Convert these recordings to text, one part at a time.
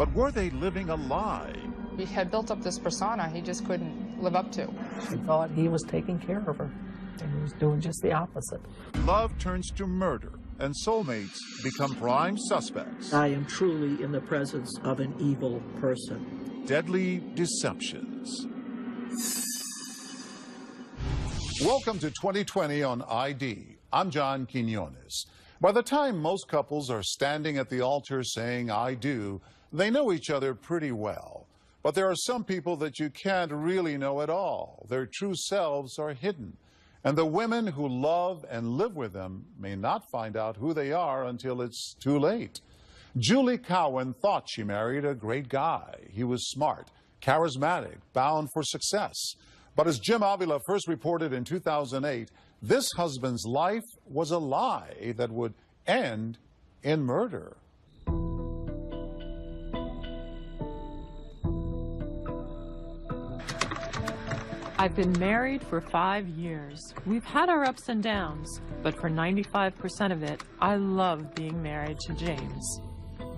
But were they living a lie? He had built up this persona he just couldn't live up to. She thought he was taking care of her, and he was doing just the opposite. Love turns to murder, and soulmates become prime suspects. I am truly in the presence of an evil person. Deadly deceptions. Welcome to 2020 on ID. I'm John Quinones. By the time most couples are standing at the altar saying I do, they know each other pretty well. But there are some people that you can't really know at all. Their true selves are hidden. And the women who love and live with them may not find out who they are until it's too late. Julie Cowan thought she married a great guy. He was smart, charismatic, bound for success. But as Jim Avila first reported in 2008, this husband's life was a lie that would end in murder. I've been married for 5 years. We've had our ups and downs, but for 95% of it, I love being married to James.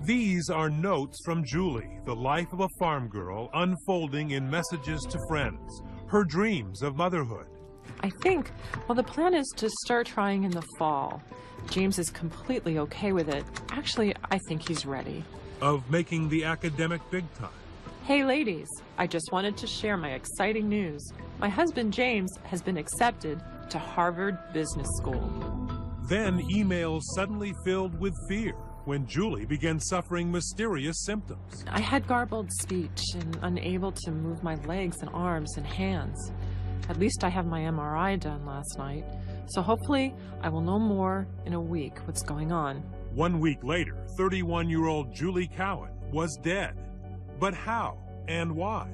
These are notes from Julie, the life of a farm girl, unfolding in messages to friends, her dreams of motherhood. I think, well, the plan is to start trying in the fall. James is completely okay with it. Actually, I think he's ready. Of making the academic big time. Hey ladies, I just wanted to share my exciting news. My husband James has been accepted to Harvard Business School. Then emails suddenly filled with fear when Julie began suffering mysterious symptoms. I had garbled speech and unable to move my legs and arms and hands. At least I have my MRI done last night, so hopefully I will know more in a week what's going on. 1 week later, 31-year-old Julie Cowan was dead. But how and why?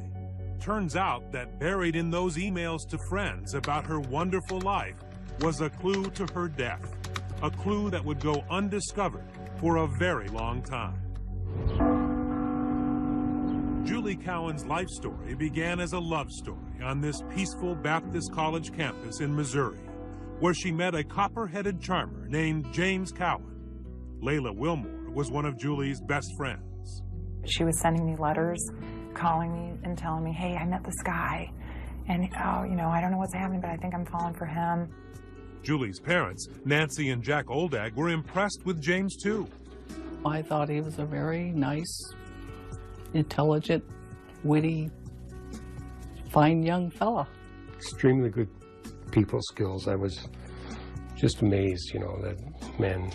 Turns out that buried in those emails to friends about her wonderful life was a clue to her death, a clue that would go undiscovered for a very long time. Julie Cowan's life story began as a love story on this peaceful Baptist college campus in Missouri, where she met a copper-headed charmer named James Cowan. Layla Wilmore was one of Julie's best friends. She was sending me letters, calling me and telling me, hey, I met this guy, and oh, you know, I don't know what's happening, but I think I'm falling for him. Julie's parents, Nancy and Jack Oldag, were impressed with James too. I thought he was a very nice, intelligent, witty, fine young fella. Extremely good people skills. I was just amazed, you know, that men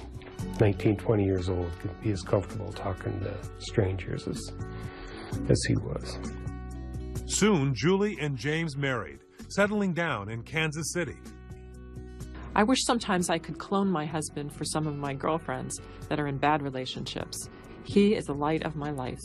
19, 20 years old could be as comfortable talking to strangers as he was. Soon, Julie and James married, settling down in Kansas City. I wish sometimes I could clone my husband for some of my girlfriends that are in bad relationships. He is the light of my life.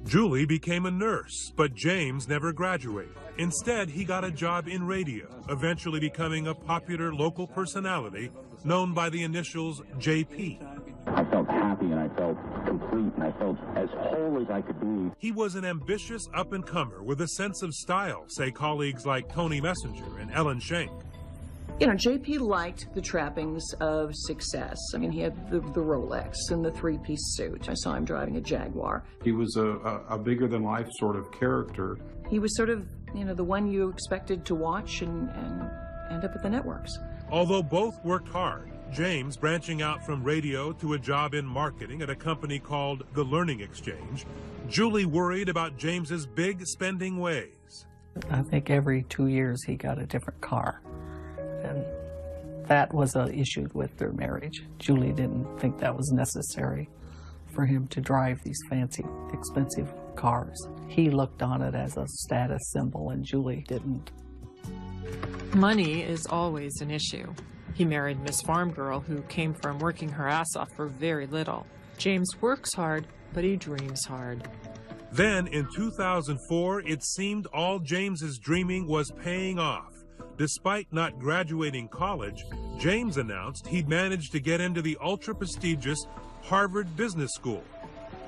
Julie became a nurse, but James never graduated. Instead, he got a job in radio, eventually becoming a popular local personality known by the initials JP. I felt happy and I felt complete and I felt as whole as I could be. He was an ambitious up-and-comer with a sense of style, say colleagues like Tony Messenger and Ellen Schenk. You know, JP liked the trappings of success. I mean, he had the Rolex and the three-piece suit. I saw him driving a Jaguar. He was a bigger-than-life sort of character. He was sort of, you know, the one you expected to watch and end up at the networks. Although both worked hard, James branching out from radio to a job in marketing at a company called The Learning Exchange, Julie worried about James's big spending ways. I think every 2 years he got a different car. And that was an issue with their marriage. Julie didn't think that was necessary for him to drive these fancy, expensive cars. He looked on it as a status symbol, and Julie didn't. Money is always an issue. He married Miss Farm Girl, who came from working her ass off for very little. James works hard, but he dreams hard. Then, in 2004, it seemed all James's dreaming was paying off. Despite not graduating college, James announced he'd managed to get into the ultra-prestigious Harvard Business School.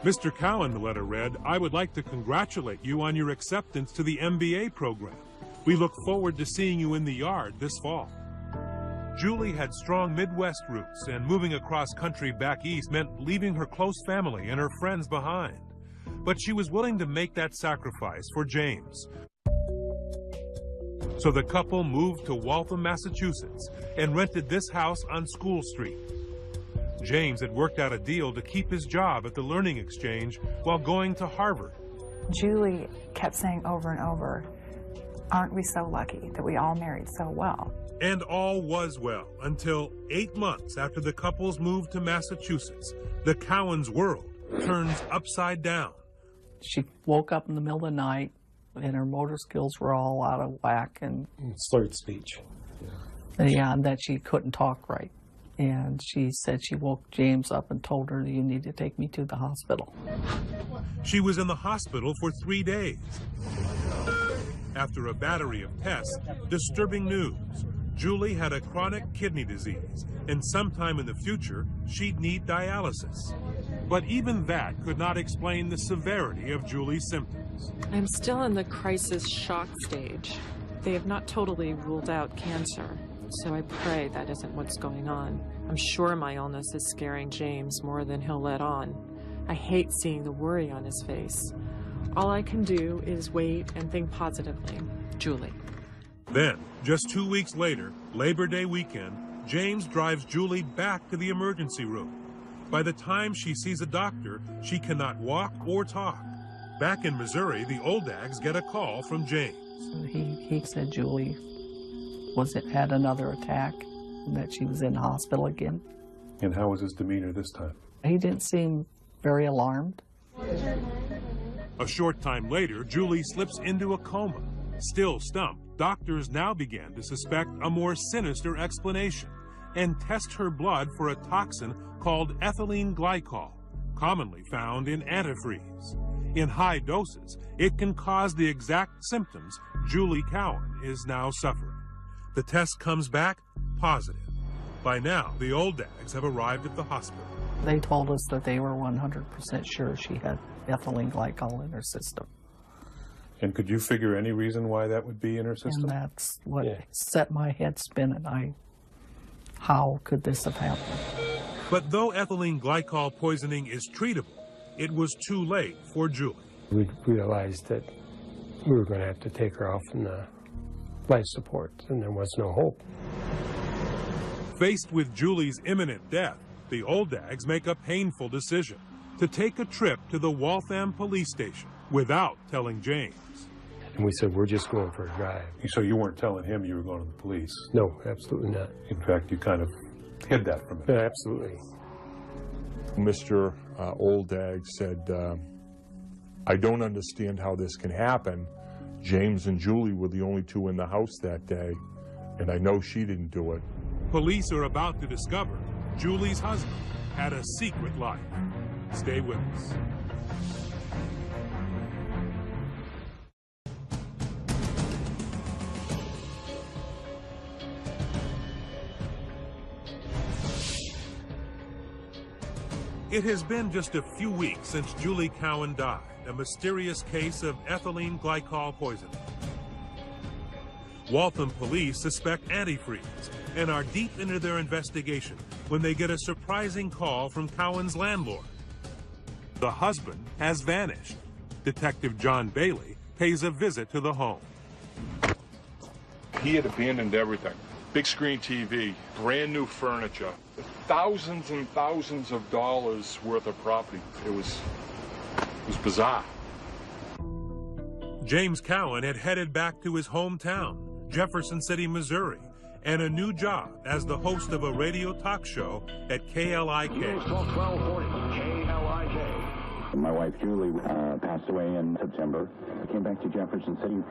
Mr. Cowan, the letter read, I would like to congratulate you on your acceptance to the MBA program. We look forward to seeing you in the yard this fall. Julie had strong Midwest roots, and moving across country back east meant leaving her close family and her friends behind. but she was willing to make that sacrifice for James. So the couple moved to Waltham, Massachusetts, and rented this house on School Street. James had worked out a deal to keep his job at the Learning Exchange while going to Harvard. Julie kept saying over and over, aren't we so lucky that we all married so well? And all was well until 8 months after the couple's move to Massachusetts. The Cowans' world turns upside down. She woke up in the middle of the night and her motor skills were all out of whack and Slurred speech. yeah, and that she couldn't talk right. And she said she woke James up and told her, you need to take me to the hospital. She was in the hospital for 3 days. After a battery of tests, disturbing news. Julie had a chronic kidney disease, and sometime in the future, she'd need dialysis. But even that could not explain the severity of Julie's symptoms. I'm still in the crisis shock stage. They have not totally ruled out cancer, so I pray that isn't what's going on. I'm sure my illness is scaring James more than he'll let on. I hate seeing the worry on his face. All I can do is wait and think positively. Julie. Then, just 2 weeks later, Labor Day weekend, James drives Julie back to the emergency room. By the time she sees a doctor, she cannot walk or talk. Back in Missouri, the Oldags get a call from James. He said Julie had another attack and that she was in the hospital again. And how was his demeanor this time? He didn't seem very alarmed. A short time later, Julie slips into a coma. Still stumped, doctors now began to suspect a more sinister explanation and test her blood for a toxin called ethylene glycol, commonly found in antifreeze. In high doses, it can cause the exact symptoms Julie Cowan is now suffering. The test comes back positive. By now, the Oldags have arrived at the hospital. They told us that they were 100% sure she had ethylene glycol in her system. And could you figure any reason why that would be in her system? And that's what set my head spinning. How could this have happened? But though ethylene glycol poisoning is treatable, it was too late for Julie. We realized that we were going to have to take her off in the life support, and there was no hope. Faced with Julie's imminent death, the Oldags make a painful decision to take a trip to the Waltham police station without telling James. And we said, we're just going for a drive. So you weren't telling him you were going to the police? No, absolutely not. In fact, you kind of hid that from him. Yeah, absolutely. Mr. Oldag said, I don't understand how this can happen. James and Julie were the only two in the house that day, and I know she didn't do it. Police are about to discover Julie's husband had a secret life. Stay with us. It has been just a few weeks since Julie Cowan died, a mysterious case of ethylene glycol poisoning. Waltham police suspect antifreeze and are deep into their investigation when they get a surprising call from Cowan's landlord. The husband has vanished. Detective John Bailey pays a visit to the home. He had abandoned everything. Big screen TV, brand new furniture, thousands and thousands of dollars worth of property. It was bizarre. James Cowan had headed back to his hometown, Jefferson City, Missouri, and a new job as the host of a radio talk show at KLIK. News Talk 1240, KLIK. My wife Julie passed away in September. I came back to Jefferson City.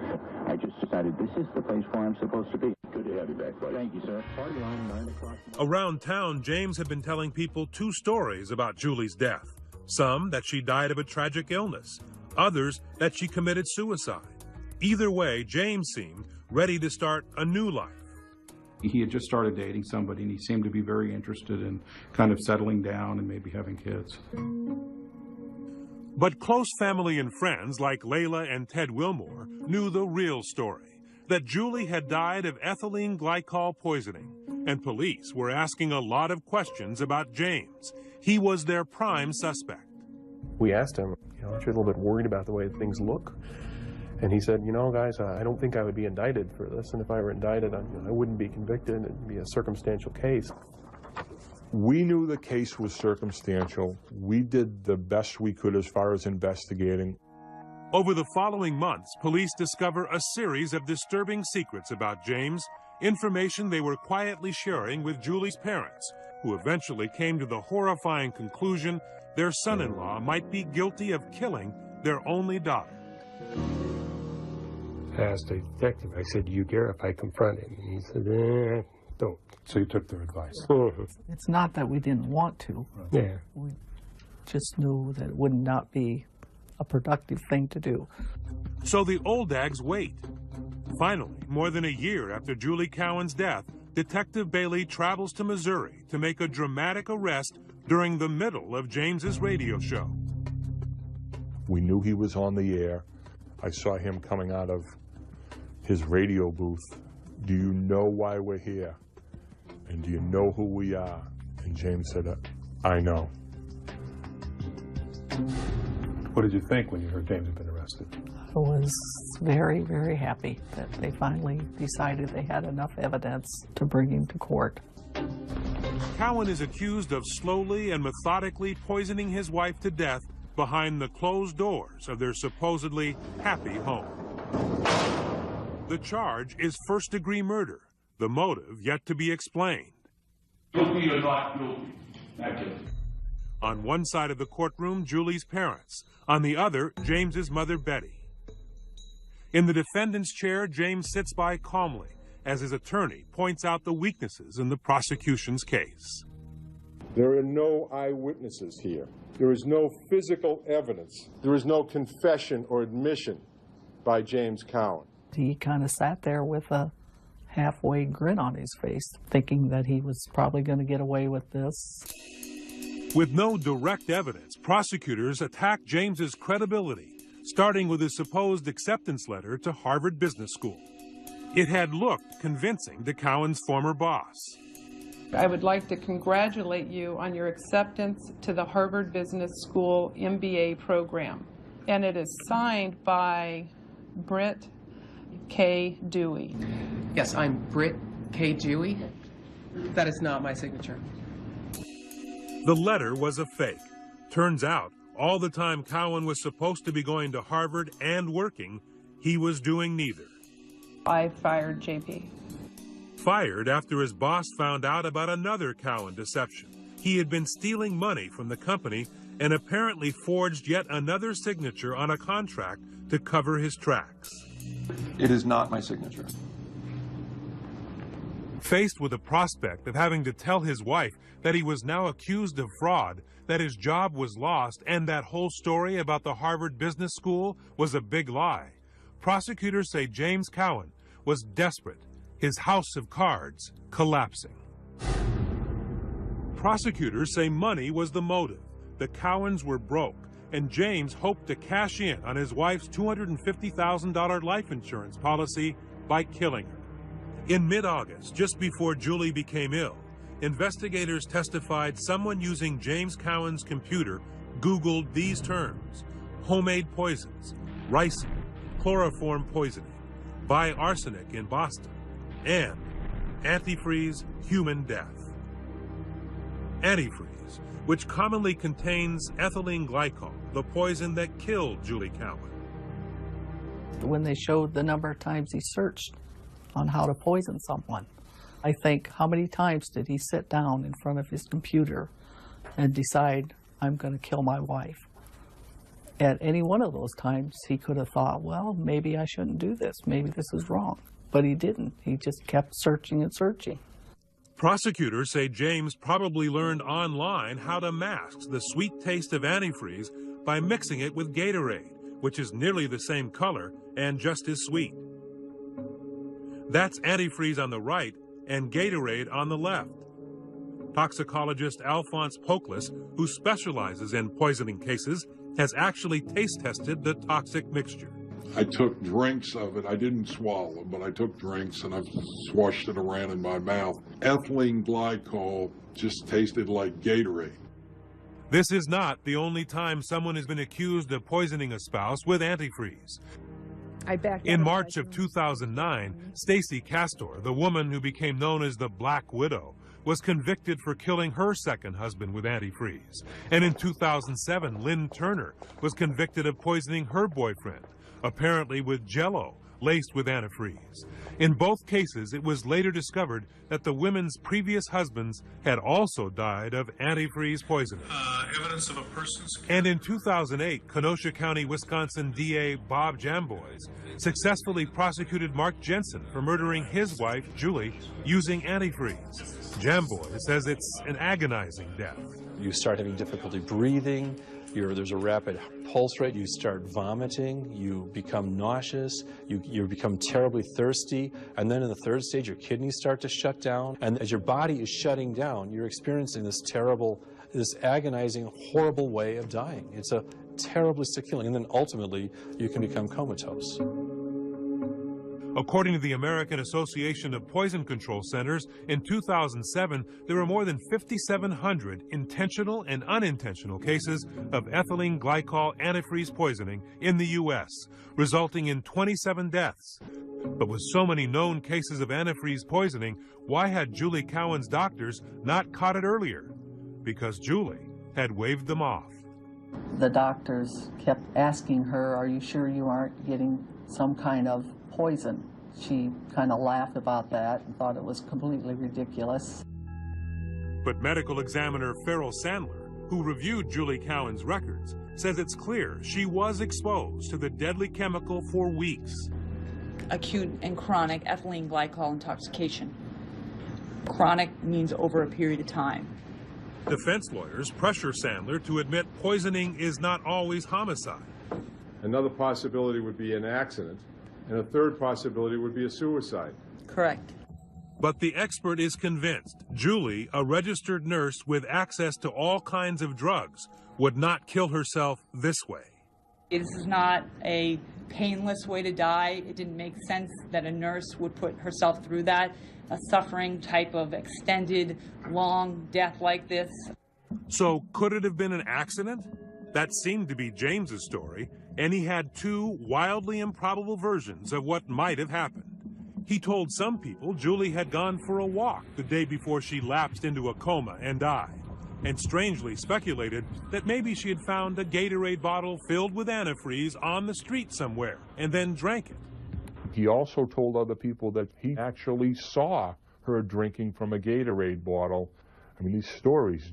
I just decided this is the place where I'm supposed to be. Good to have you back, buddy. Thank you, sir. Party line, 9 o'clock. Around town, James had been telling people two stories about Julie's death. Some that she died of a tragic illness, others that she committed suicide. Either way, James seemed ready to start a new life. He had just started dating somebody, and he seemed to be very interested in kind of settling down and maybe having kids. But close family and friends like Layla and Ted Wilmore knew the real story, that Julie had died of ethylene glycol poisoning, and police were asking a lot of questions about James. He was their prime suspect. We asked him, know, aren't you a little bit worried about the way things look? And he said, you know, guys, I don't think I would be indicted for this, and if I were indicted, I wouldn't be convicted. It'd be a circumstantial case. We knew the case was circumstantial. We did the best we could as far as investigating. Over the following months, police discover a series of disturbing secrets about James, information they were quietly sharing with Julie's parents, who eventually came to the horrifying conclusion their son-in-law might be guilty of killing their only daughter. I asked the detective, I said, do you care if I confront him? And he said, don't. So you took their advice. It's not that we didn't want to. Yeah. We just knew that it would not be a productive thing to do. So the Oldags wait. Finally, more than a year after Julie Cowan's death, Detective Bailey travels to Missouri to make a dramatic arrest during the middle of James's radio show. We knew he was on the air. I saw him coming out of his radio booth. Do you know why we're here? And do you know who we are? And James said, I know. What did you think when you heard James had been arrested? I was very, very happy that they finally decided they had enough evidence to bring him to court. Cowan is accused of slowly and methodically poisoning his wife to death behind the closed doors of their supposedly happy home. The charge is first-degree murder, the motive yet to be explained. Guilty or not guilty? Not guilty. On one side of the courtroom, Julie's parents. On the other, James's mother, Betty. In the defendant's chair, James sits by calmly as his attorney points out the weaknesses in the prosecution's case. There are no eyewitnesses here. There is no physical evidence. There is no confession or admission by James Cowan. He kind of sat there with a halfway grin on his face, thinking that he was probably going to get away with this. With no direct evidence, prosecutors attacked James's credibility, starting with his supposed acceptance letter to Harvard Business School. It had looked convincing to Cowan's former boss. I would like to congratulate you on your acceptance to the Harvard Business School MBA program. And it is signed by Britt K. Dewey. Yes, I'm Britt K. Dewey. That is not my signature. The letter was a fake. Turns out, all the time Cowan was supposed to be going to Harvard and working, he was doing neither. I fired JP. Fired after his boss found out about another Cowan deception. He had been stealing money from the company and apparently forged yet another signature on a contract to cover his tracks. It is not my signature. Faced with the prospect of having to tell his wife that he was now accused of fraud, that his job was lost, and that whole story about the Harvard Business School was a big lie, prosecutors say James Cowan was desperate, his house of cards collapsing. Prosecutors say money was the motive. The Cowans were broke, and James hoped to cash in on his wife's $250,000 life insurance policy by killing her. In mid-August, just before Julie became ill, investigators testified someone using James Cowan's computer Googled these terms: homemade poisons, ricin, chloroform poisoning, buy arsenic in Boston, and antifreeze human death. Antifreeze, which commonly contains ethylene glycol, the poison that killed Julie Cowan. When they showed the number of times he searched on how to poison someone, I think, how many times did he sit down in front of his computer and decide, I'm going to kill my wife? At any one of those times, he could have thought, well, maybe I shouldn't do this. Maybe this is wrong. But he didn't. He just kept searching and searching. Prosecutors say James probably learned online how to mask the sweet taste of antifreeze by mixing it with Gatorade, which is nearly the same color and just as sweet. That's antifreeze on the right and Gatorade on the left. Toxicologist Alphonse Poklis, who specializes in poisoning cases, has actually taste tested the toxic mixture. I took drinks of it. I didn't swallow them, but I took drinks and I swashed it around in my mouth. Ethylene glycol just tasted like Gatorade. This is not the only time someone has been accused of poisoning a spouse with antifreeze. In March of 2009, Stacy Castor, the woman who became known as the Black Widow, was convicted for killing her second husband with antifreeze. And in 2007, Lynn Turner was convicted of poisoning her boyfriend, apparently with Jell-O laced with antifreeze. In both cases, it was later discovered that the women's previous husbands had also died of antifreeze poisoning. Evidence of a person's... And in 2008, Kenosha County, Wisconsin DA Bob Jamboys successfully prosecuted Mark Jensen for murdering his wife, Julie, using antifreeze. Jamboys says it's an agonizing death. You start having difficulty breathing, there's a rapid pulse rate, you start vomiting, you become nauseous, you become terribly thirsty, and then in the third stage your kidneys start to shut down, and as your body is shutting down, you're experiencing this agonizing, horrible way of dying. It's a terribly sick feeling, and then ultimately you can become comatose. According to the American Association of Poison Control Centers, in 2007, there were more than 5,700 intentional and unintentional cases of ethylene glycol antifreeze poisoning in the U.S., resulting in 27 deaths. But with so many known cases of antifreeze poisoning, why had Julie Cowan's doctors not caught it earlier? Because Julie had waved them off. The doctors kept asking her, "Are you sure you aren't getting some kind of poison?" She kind of laughed about that and thought it was completely ridiculous. But medical examiner Farrell Sandler, who reviewed Julie Cowan's records, says it's clear she was exposed to the deadly chemical for weeks. Acute and chronic ethylene glycol intoxication. Chronic means over a period of time. Defense lawyers pressure Sandler to admit poisoning is not always homicide. Another possibility would be an accident, and a third possibility would be a suicide. Correct. But the expert is convinced Julie, a registered nurse with access to all kinds of drugs, would not kill herself this way. This is not a painless way to die. It didn't make sense that a nurse would put herself through that, a suffering type of extended, long death like this. So could it have been an accident? That seemed to be James's story, and he had two wildly improbable versions of what might have happened. He told some people Julie had gone for a walk the day before she lapsed into a coma and died, and strangely speculated that maybe she had found a Gatorade bottle filled with antifreeze on the street somewhere and then drank it. He also told other people that he actually saw her drinking from a Gatorade bottle. I mean, these stories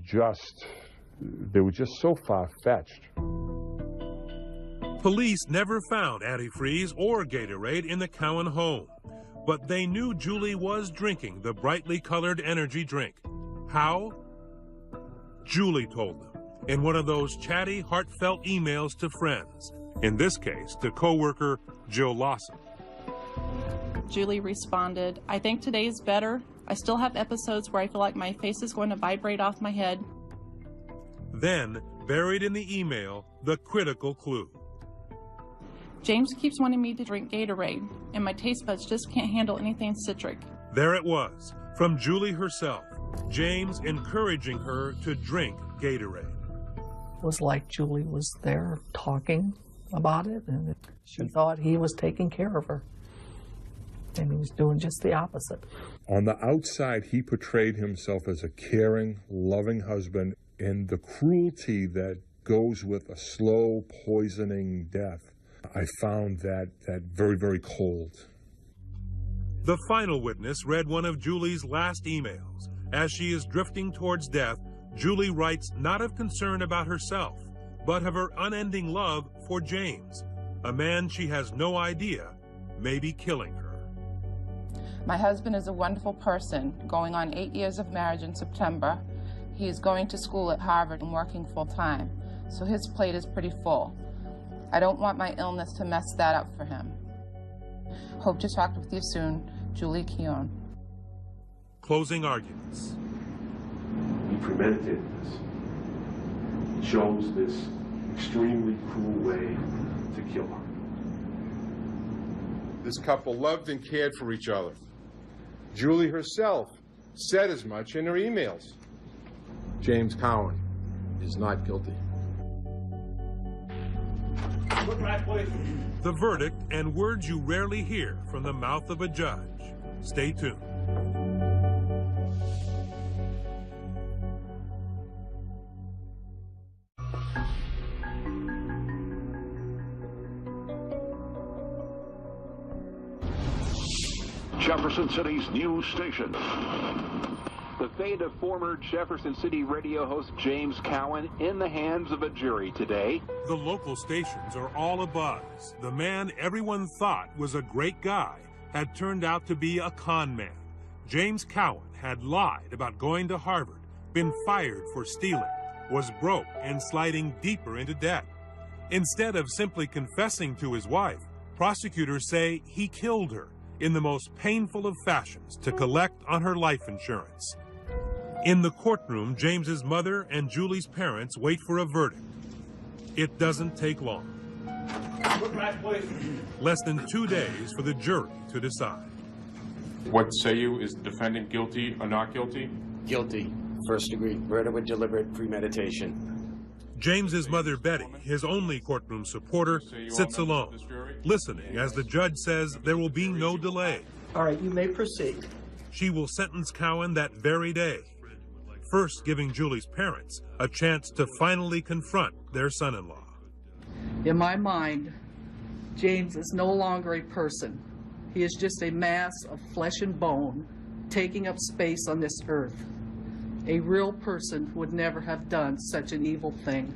they were just so far-fetched. Police never found antifreeze or Gatorade in the Cowan home, but they knew Julie was drinking the brightly colored energy drink. How? Julie told them in one of those chatty, heartfelt emails to friends, in this case to co-worker Jill Lawson. Julie responded, "I think today is better. I still have episodes where I feel like my face is going to vibrate off my head." Then, buried in the email, the critical clue. "James keeps wanting me to drink Gatorade, and my taste buds just can't handle anything citric." There it was, from Julie herself, James encouraging her to drink Gatorade. It was like Julie was there talking about it, and she thought he was taking care of her. And he was doing just the opposite. On the outside, he portrayed himself as a caring, loving husband, and the cruelty that goes with a slow, poisoning death, I found that very, very cold. The final witness read one of Julie's last emails. As she is drifting towards death, Julie writes not of concern about herself, but of her unending love for James, a man she has no idea may be killing her. My husband is a wonderful person, going on 8 years of marriage in September. He is going to school at Harvard and working full-time, so his plate is pretty full. I don't want my illness to mess that up for him. Hope to talk with you soon. Julie Keown. Closing arguments. He premeditated this. He chose this extremely cruel way to kill her. This couple loved and cared for each other. Julie herself said as much in her emails. James Cowan is not guilty. The verdict and words you rarely hear from the mouth of a judge. Stay tuned. Jefferson City's news station. The fate of former Jefferson City radio host James Cowan in the hands of a jury today. The local stations are all abuzz. The man everyone thought was a great guy had turned out to be a con man. James Cowan had lied about going to Harvard, been fired for stealing, was broke and sliding deeper into debt. Instead of simply confessing to his wife, prosecutors say he killed her in the most painful of fashions to collect on her life insurance. In the courtroom, James's mother and Julie's parents wait for a verdict. It doesn't take long. Less than 2 days for the jury to decide. What say you? Is the defendant guilty or not guilty? Guilty. First degree murder with deliberate premeditation. James's mother, Betty, his only courtroom supporter, sits alone, listening as the judge says there will be no delay. All right, you may proceed. She will sentence Cowan that very day, first giving Julie's parents a chance to finally confront their son-in-law. In my mind, James is no longer a person. He is just a mass of flesh and bone taking up space on this earth. A real person would never have done such an evil thing.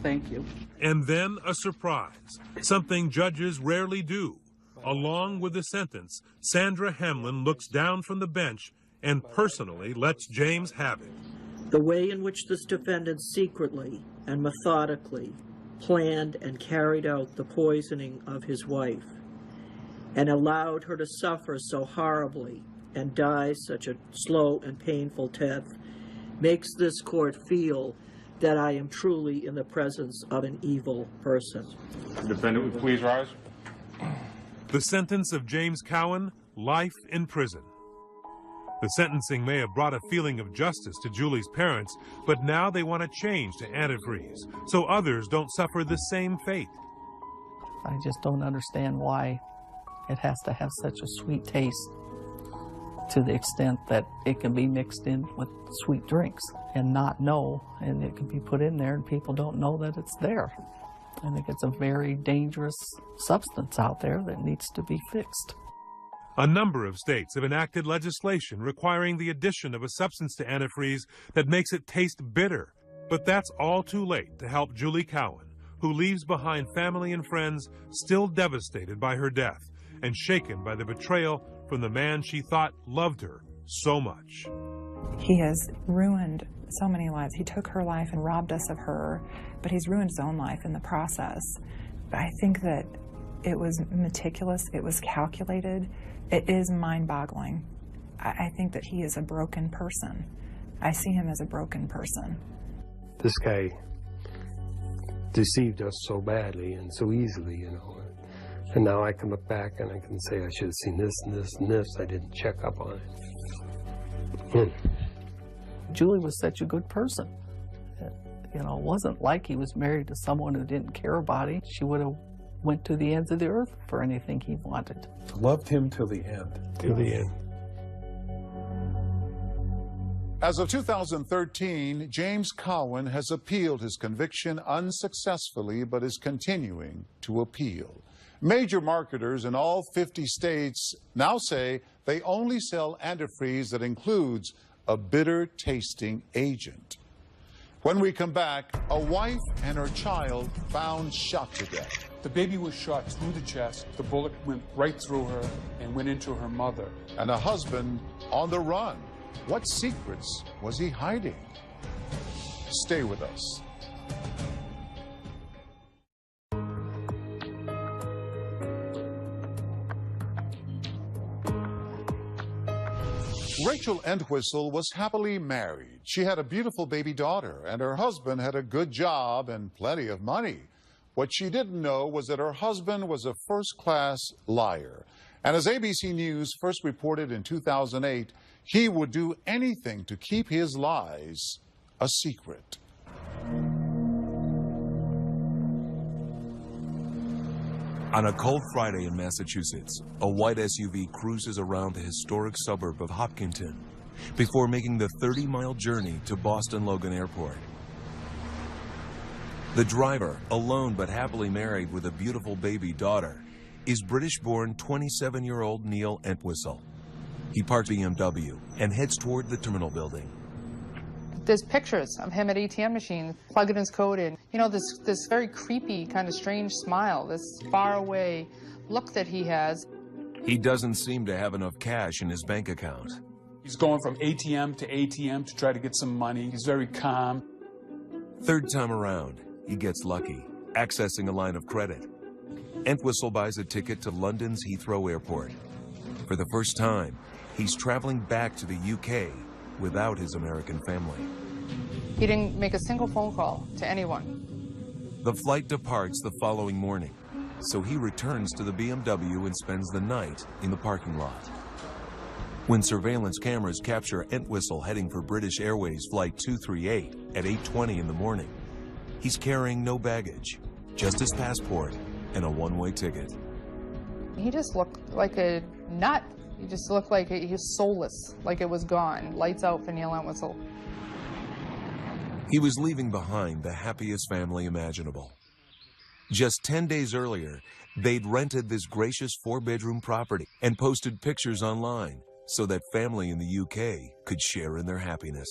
Thank you. And then a surprise, something judges rarely do. Along with the sentence, Sandra Hamlin looks down from the bench and personally lets James have it. The way in which this defendant secretly and methodically planned and carried out the poisoning of his wife and allowed her to suffer so horribly and die such a slow and painful death makes this court feel that I am truly in the presence of an evil person. The defendant would please rise. The sentence of James Cowan, life in prison. The sentencing may have brought a feeling of justice to Julie's parents, but now they want to change to antifreeze so others don't suffer the same fate. I just don't understand why it has to have such a sweet taste, to the extent that it can be mixed in with sweet drinks and not know, and it can be put in there and people don't know that it's there. I think it's a very dangerous substance out there that needs to be fixed. A number of states have enacted legislation requiring the addition of a substance to antifreeze that makes it taste bitter. But that's all too late to help Julie Cowan, who leaves behind family and friends still devastated by her death and shaken by the betrayal from the man she thought loved her so much. He has ruined so many lives. He took her life and robbed us of her, but he's ruined his own life in the process. But I think that it was meticulous, it was calculated. It is mind-boggling. I think that he is a broken person. I see him as a broken person. This guy deceived us so badly and so easily, you know. And now I can look back and I can say I should have seen this and this and this. I didn't check up on it. Julie was such a good person. You know, it wasn't like he was married to someone who didn't care about him. She would have went to the ends of the earth for anything he wanted. Loved him till the end. Till the end. As of 2013, James Cowan has appealed his conviction unsuccessfully, but is continuing to appeal. Major marketers in all 50 states now say they only sell antifreeze that includes a bitter-tasting agent. When we come back, a wife and her child found shot to death. The baby was shot through the chest. The bullet went right through her and went into her mother. And a husband on the run. What secrets was he hiding? Stay with us. Rachel Entwistle was happily married. She had a beautiful baby daughter, and her husband had a good job and plenty of money. What she didn't know was that her husband was a first-class liar. And as ABC News first reported in 2008, he would do anything to keep his lies a secret. On a cold Friday in Massachusetts, a white SUV cruises around the historic suburb of Hopkinton before making the 30-mile journey to Boston Logan Airport. The driver, alone but happily married with a beautiful baby daughter, is British-born 27-year-old Neil Entwistle. He parks BMW and heads toward the terminal building. There's pictures of him at ATM machines, plugging his code in. You know, this very creepy, kind of strange smile, this faraway look that he has. He doesn't seem to have enough cash in his bank account. He's going from ATM to ATM to try to get some money. He's very calm. Third time around, he gets lucky, accessing a line of credit. Entwistle buys a ticket to London's Heathrow Airport. For the first time, he's traveling back to the UK without his American family. He didn't make a single phone call to anyone. The flight departs the following morning, so he returns to the BMW and spends the night in the parking lot. When surveillance cameras capture Entwistle heading for British Airways Flight 238 at 8:20 in the morning, he's carrying no baggage, just his passport and a one-way ticket. He just looked like a nut. He just looked like he was soulless, like it was gone. Lights out for Neil Entwistle. He was leaving behind the happiest family imaginable. Just 10 days earlier, they'd rented this gracious 4-bedroom property and posted pictures online so that family in the UK could share in their happiness.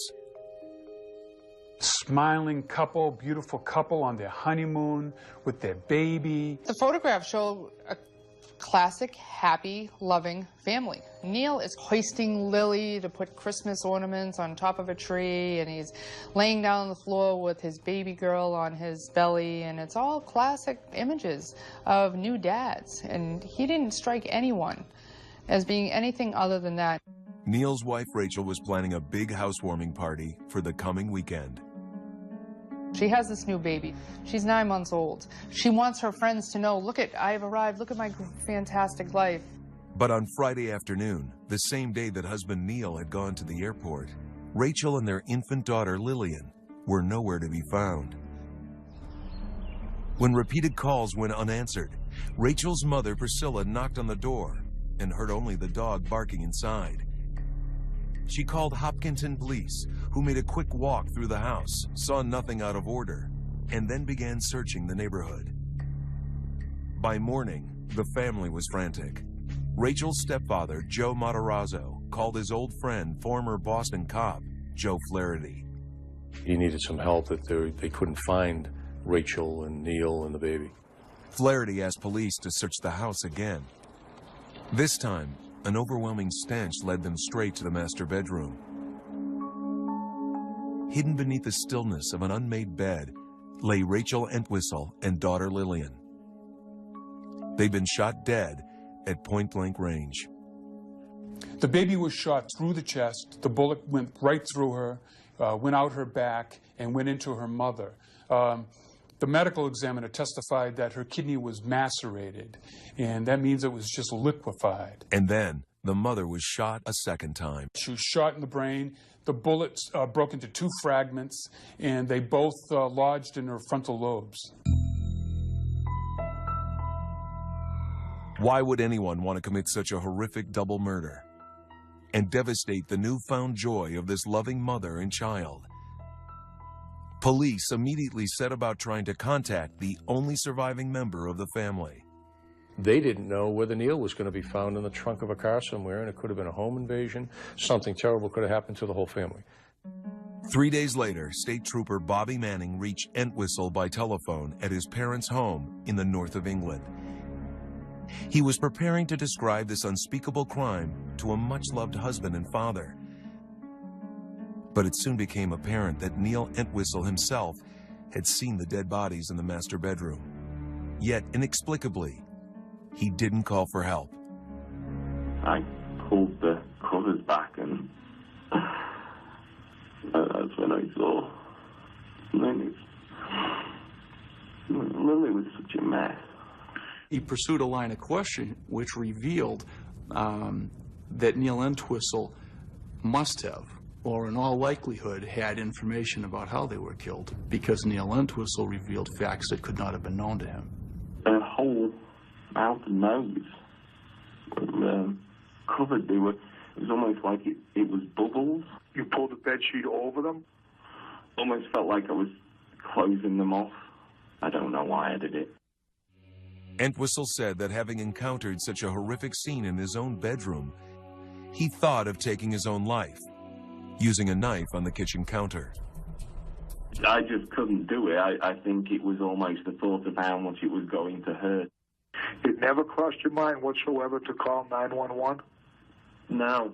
Smiling couple, beautiful couple on their honeymoon with their baby. The photographs show a classic, happy, loving family. Neil is hoisting Lily to put Christmas ornaments on top of a tree, and he's laying down on the floor with his baby girl on his belly, and it's all classic images of new dads. And he didn't strike anyone as being anything other than that. Neil's wife Rachel was planning a big housewarming party for the coming weekend. She has this new baby. She's 9 months old. She wants her friends to know, look, I've arrived, look at my fantastic life. But on Friday afternoon, the same day that husband Neil had gone to the airport, Rachel and their infant daughter Lillian were nowhere to be found. When repeated calls went unanswered, Rachel's mother Priscilla knocked on the door and heard only the dog barking inside. She called Hopkinton police, who made a quick walk through the house, saw nothing out of order, and then began searching the neighborhood. By morning, the family was frantic. Rachel's stepfather, Joe Matarazzo, called his old friend, former Boston cop, Joe Flaherty. He needed some help, that they couldn't find Rachel and Neil and the baby. Flaherty asked police to search the house again. This time, an overwhelming stench led them straight to the master bedroom. Hidden beneath the stillness of an unmade bed lay Rachel Entwistle and daughter Lillian. They'd been shot dead at point-blank range. The baby was shot through the chest. The bullet went right through her, went out her back, and went into her mother. The medical examiner testified that her kidney was macerated, and that means it was just liquefied. And then the mother was shot a second time. She was shot in the brain. The bullets broke into 2 fragments, and they both lodged in her frontal lobes. Why would anyone want to commit such a horrific double murder and devastate the newfound joy of this loving mother and child? Police immediately set about trying to contact the only surviving member of the family. They didn't know whether Neil was going to be found in the trunk of a car somewhere, and it could have been a home invasion. Something terrible could have happened to the whole family. 3 days later, State Trooper Bobby Manning reached Entwistle by telephone at his parents' home in the north of England. He was preparing to describe this unspeakable crime to a much-loved husband and father. But it soon became apparent that Neil Entwistle himself had seen the dead bodies in the master bedroom. Yet, inexplicably, he didn't call for help. I pulled the covers back, and that's when I saw Lily. Lily was such a mess. He pursued a line of question which revealed that Neil Entwistle must have, or in all likelihood, had information about how they were killed, because Neil Entwistle revealed facts that could not have been known to him. A hole mouth and nose were covered. It was almost like it was bubbles. You pulled the bed sheet over them? Almost felt like I was closing them off. I don't know why I did it. Entwistle said that having encountered such a horrific scene in his own bedroom, he thought of taking his own life, using a knife on the kitchen counter. I just couldn't do it. I think it was almost the thought of how much it was going to hurt. It never crossed your mind whatsoever to call 911? No.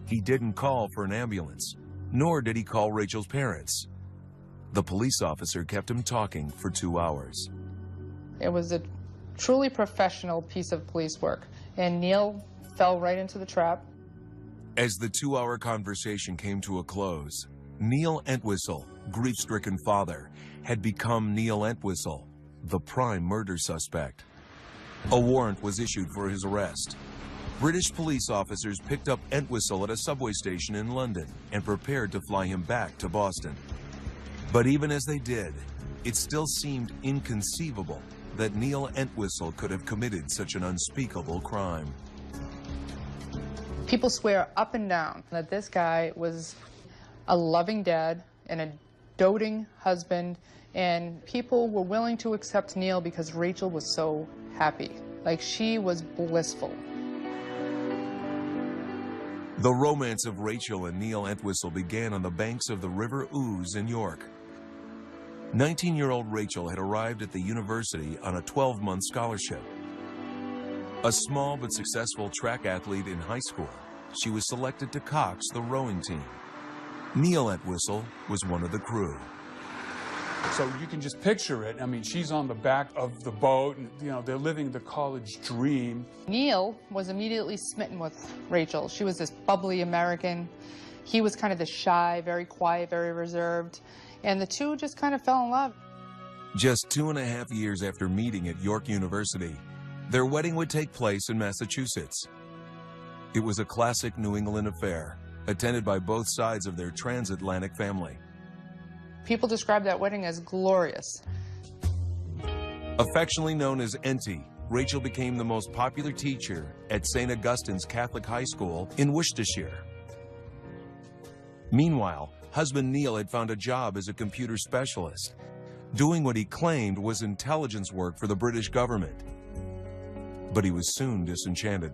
He didn't call for an ambulance, nor did he call Rachel's parents. The police officer kept him talking for 2 hours. It was a truly professional piece of police work, and Neil fell right into the trap. As the 2-hour conversation came to a close, Neil Entwistle, grief-stricken father, had become Neil Entwistle, the prime murder suspect. A warrant was issued for his arrest. British police officers picked up Entwistle at a subway station in London and prepared to fly him back to Boston. But even as they did, it still seemed inconceivable that Neil Entwistle could have committed such an unspeakable crime. People swear up and down that this guy was a loving dad and a doting husband, and people were willing to accept Neil because Rachel was so happy. Like, she was blissful. The romance of Rachel and Neil Entwistle began on the banks of the River Ouse in York. 19-year-old Rachel had arrived at the university on a 12-month scholarship. A small but successful track athlete in high school, she was selected to cox the rowing team. Neil Entwistle was one of the crew. So you can just picture it. I mean, she's on the back of the boat, and, you know, they're living the college dream. Neil was immediately smitten with Rachel. She was this bubbly American. He was kind of the shy, very quiet, very reserved. And the two just kind of fell in love. Just 2.5 years after meeting at York University, their wedding would take place in Massachusetts. It was a classic New England affair, attended by both sides of their transatlantic family. People describe that wedding as glorious. Affectionately known as Auntie, Rachel became the most popular teacher at St. Augustine's Catholic High School in Worcestershire. Meanwhile, husband Neil had found a job as a computer specialist, doing what he claimed was intelligence work for the British government. But he was soon disenchanted.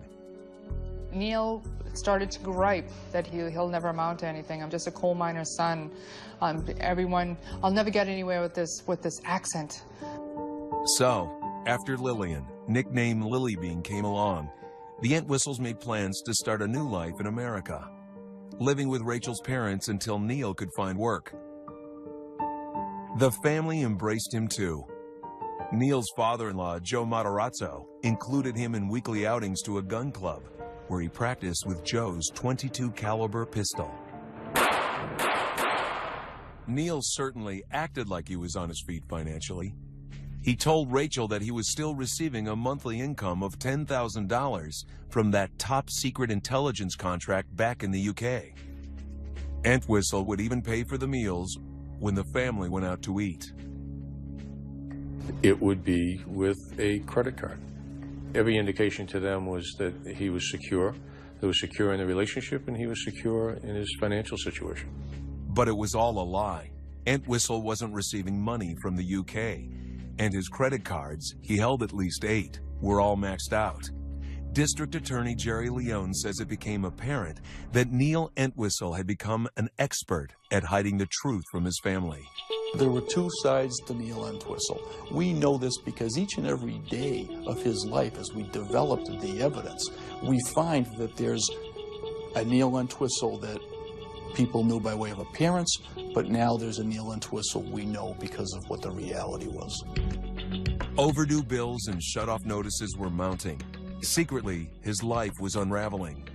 Neil started to gripe that he'll never amount to anything. I'm just a coal miner's son. I'll never get anywhere with this accent. So, after Lillian, nicknamed Lilybean, came along, the Entwistles made plans to start a new life in America, living with Rachel's parents until Neil could find work. The family embraced him too. Neil's father-in-law, Joe Matarazzo, included him in weekly outings to a gun club, where he practiced with Joe's .22 caliber pistol. Neil certainly acted like he was on his feet financially. He told Rachel that he was still receiving a monthly income of $10,000 from that top-secret intelligence contract back in the UK. Entwistle would even pay for the meals when the family went out to eat. It would be with a credit card. Every indication to them was that he was secure. He was secure in the relationship, and he was secure in his financial situation. But it was all a lie. Entwistle wasn't receiving money from the UK, and his credit cards, he held at least 8, were all maxed out. District Attorney Jerry Leone says it became apparent that Neil Entwistle had become an expert at hiding the truth from his family. There were two sides to Neil Entwistle. We know this because each and every day of his life, as we developed the evidence, we find that there's a Neil Entwistle that people knew by way of appearance, but now there's a Neil Entwistle we know because of what the reality was. Overdue bills and shut-off notices were mounting. Secretly, his life was unraveling.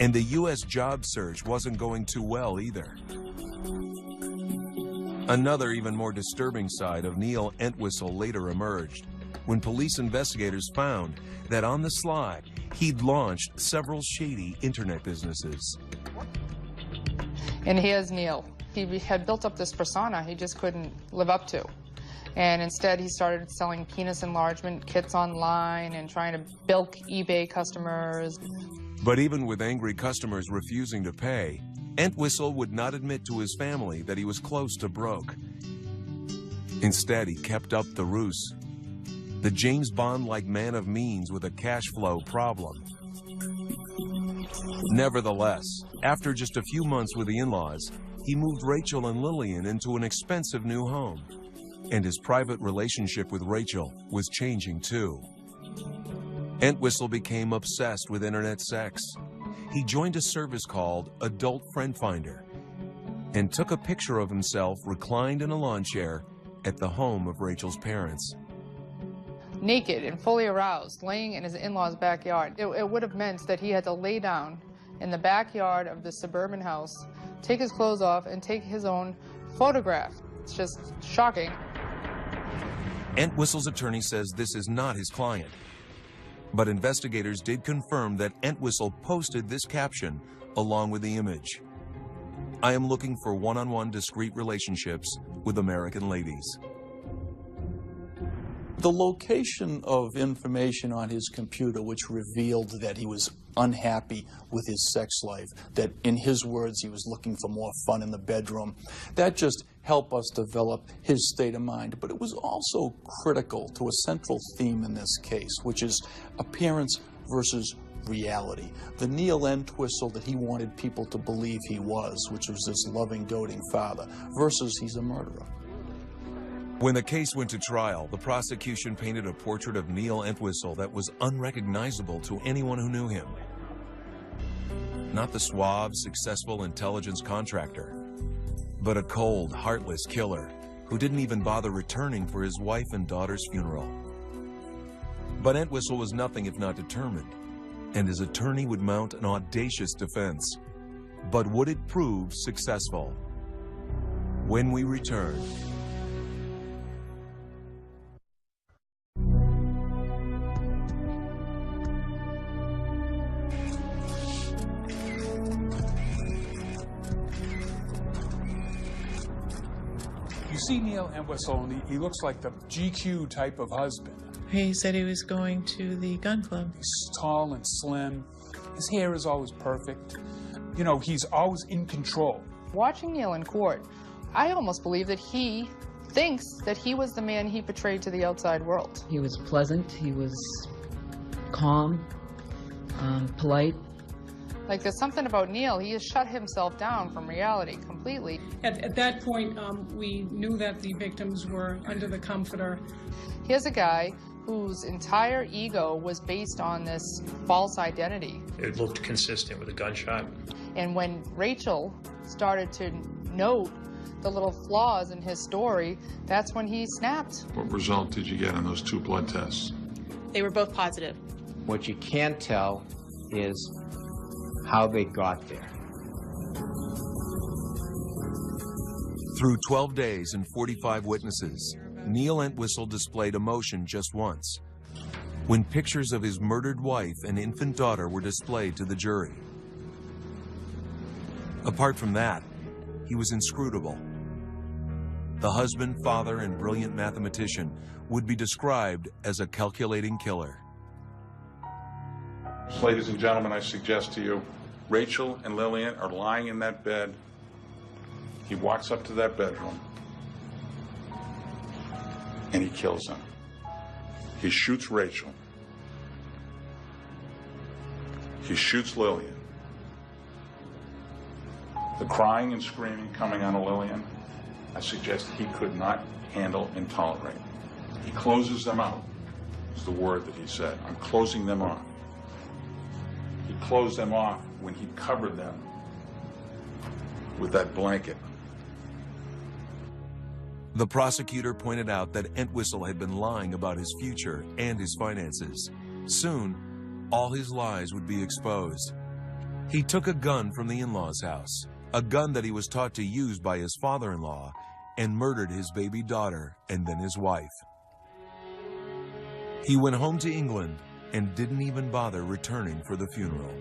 And the U.S. job search wasn't going too well either. Another even more disturbing side of Neil Entwistle later emerged when police investigators found that on the sly, he'd launched several shady internet businesses. And here's Neil. He had built up this persona he just couldn't live up to. And instead, he started selling penis enlargement kits online and trying to bilk eBay customers. But even with angry customers refusing to pay, Entwistle would not admit to his family that he was close to broke. Instead, he kept up the ruse. The James Bond-like man of means with a cash flow problem. Nevertheless, after just a few months with the in-laws, he moved Rachel and Lillian into an expensive new home. And his private relationship with Rachel was changing too. Entwistle became obsessed with internet sex. He joined a service called Adult Friend Finder and took a picture of himself reclined in a lawn chair at the home of Rachel's parents. Naked and fully aroused, laying in his in-laws' backyard. It would have meant that he had to lay down in the backyard of this suburban house, take his clothes off, and take his own photograph. It's just shocking. Entwistle's attorney says this is not his client. But investigators did confirm that Entwistle posted this caption along with the image. I am looking for one-on-one discreet relationships with American ladies. The location of information on his computer which revealed that he was unhappy with his sex life, that in his words he was looking for more fun in the bedroom, that just helped us develop his state of mind. But it was also critical to a central theme in this case, which is appearance versus reality. The Neil Entwistle that he wanted people to believe he was, which was this loving, doting father, versus he's a murderer. When the case went to trial, the prosecution painted a portrait of Neil Entwistle that was unrecognizable to anyone who knew him. Not the suave, successful intelligence contractor, but a cold, heartless killer who didn't even bother returning for his wife and daughter's funeral. But Entwistle was nothing if not determined, and his attorney would mount an audacious defense. But would it prove successful? When we return. You see Neil Entwistle, and he looks like the GQ type of husband. He said he was going to the gun club. He's tall and slim. His hair is always perfect. You know, he's always in control. Watching Neil in court, I almost believe that he thinks that he was the man he portrayed to the outside world. He was pleasant, he was calm, polite. Like, there's something about Neil, he has shut himself down from reality completely. At that point, we knew that the victims were under the comforter. Here's a guy whose entire ego was based on this false identity. It looked consistent with a gunshot. And when Rachel started to note the little flaws in his story, that's when he snapped. What result did you get on those 2 blood tests? They were both positive. What you can't tell is how they got there. Through 12 days and 45 witnesses, Neil Entwistle displayed emotion just once, when pictures of his murdered wife and infant daughter were displayed to the jury. Apart from that, he was inscrutable. The husband, father, and brilliant mathematician would be described as a calculating killer. Ladies and gentlemen, I suggest to you, Rachel and Lillian are lying in that bed. He walks up to that bedroom and he kills them. He shoots Rachel. He shoots Lillian. The crying and screaming coming out of Lillian, I suggest he could not handle and tolerate. He closes them out, is the word that he said. I'm closing them off. He closed them off when he covered them with that blanket. The prosecutor pointed out that Entwistle had been lying about his future and his finances. Soon, all his lies would be exposed. He took a gun from the in-laws' house, a gun that he was taught to use by his father-in-law, and murdered his baby daughter and then his wife. He went home to England and didn't even bother returning for the funeral.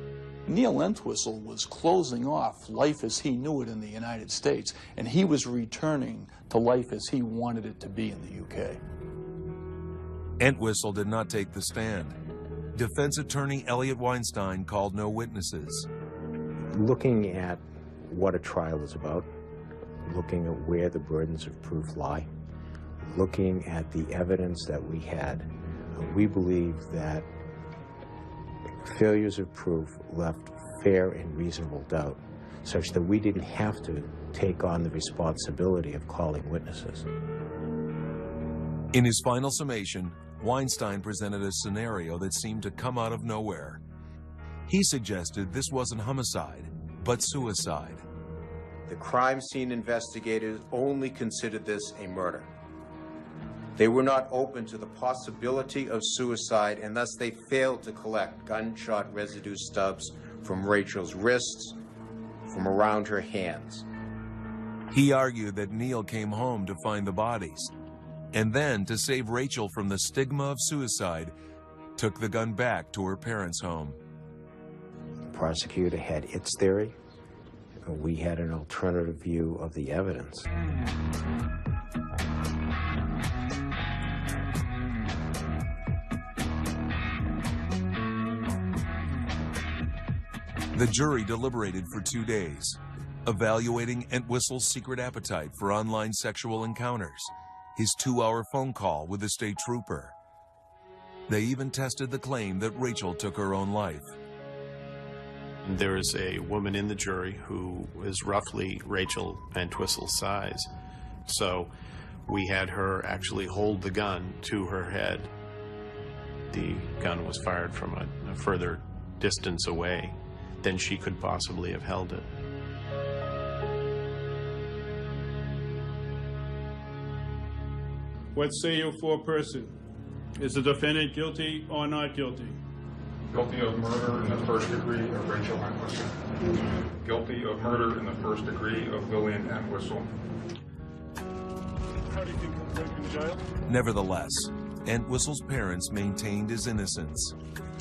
Neil Entwistle was closing off life as he knew it in the United States, and he was returning to life as he wanted it to be in the UK. Entwistle did not take the stand. Defense attorney Elliot Weinstein called no witnesses. Looking at what a trial is about, looking at where the burdens of proof lie, looking at the evidence that we had, we believe that failures of proof left fair and reasonable doubt, such that we didn't have to take on the responsibility of calling witnesses. In his final summation, Weinstein presented a scenario that seemed to come out of nowhere. He suggested this wasn't homicide, but suicide. The crime scene investigators only considered this a murder. They were not open to the possibility of suicide, and thus they failed to collect gunshot residue stubs from Rachel's wrists, from around her hands. He argued that Neil came home to find the bodies, and then, to save Rachel from the stigma of suicide, took the gun back to her parents' home. The prosecutor had its theory, and we had an alternative view of the evidence. The jury deliberated for 2 days, evaluating Entwistle's secret appetite for online sexual encounters, his 2-hour phone call with a state trooper. They even tested the claim that Rachel took her own life. There is a woman in the jury who is roughly Rachel Entwistle's size. So we had her actually hold the gun to her head. The gun was fired from a further distance away than she could possibly have held it. What say you foreperson? Is the defendant guilty or not guilty? Guilty of murder in the first degree of Rachel Entwistle. Guilty of murder in the first degree of Lillian Entwistle. How do you think he'll break in jail? Nevertheless, Entwistle's parents maintained his innocence.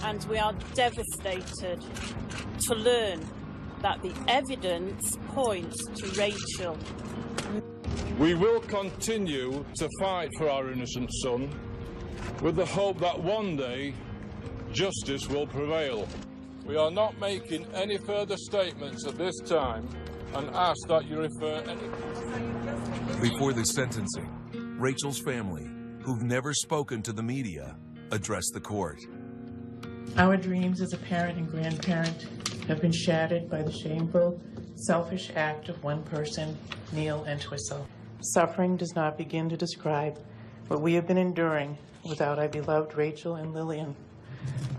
And we are devastated to learn that the evidence points to Rachel. We will continue to fight for our innocent son with the hope that one day justice will prevail. We are not making any further statements at this time and ask that you refer any... Before the sentencing, Rachel's family, who've never spoken to the media, addressed the court. Our dreams as a parent and grandparent have been shattered by the shameful, selfish act of one person, Neil Entwistle. Suffering does not begin to describe what we have been enduring without our beloved Rachel and Lillian,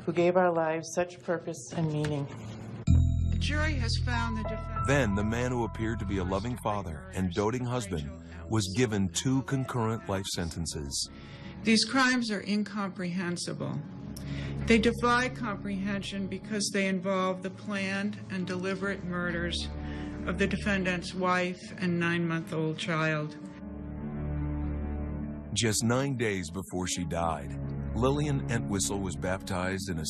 who gave our lives such purpose and meaning. The jury has found the defendant. Then the man who appeared to be a loving father and doting husband was given 2 concurrent life sentences. These crimes are incomprehensible. They defy comprehension because they involve the planned and deliberate murders of the defendant's wife and 9-month-old child. Just 9 days before she died, Lillian Entwistle was baptized in a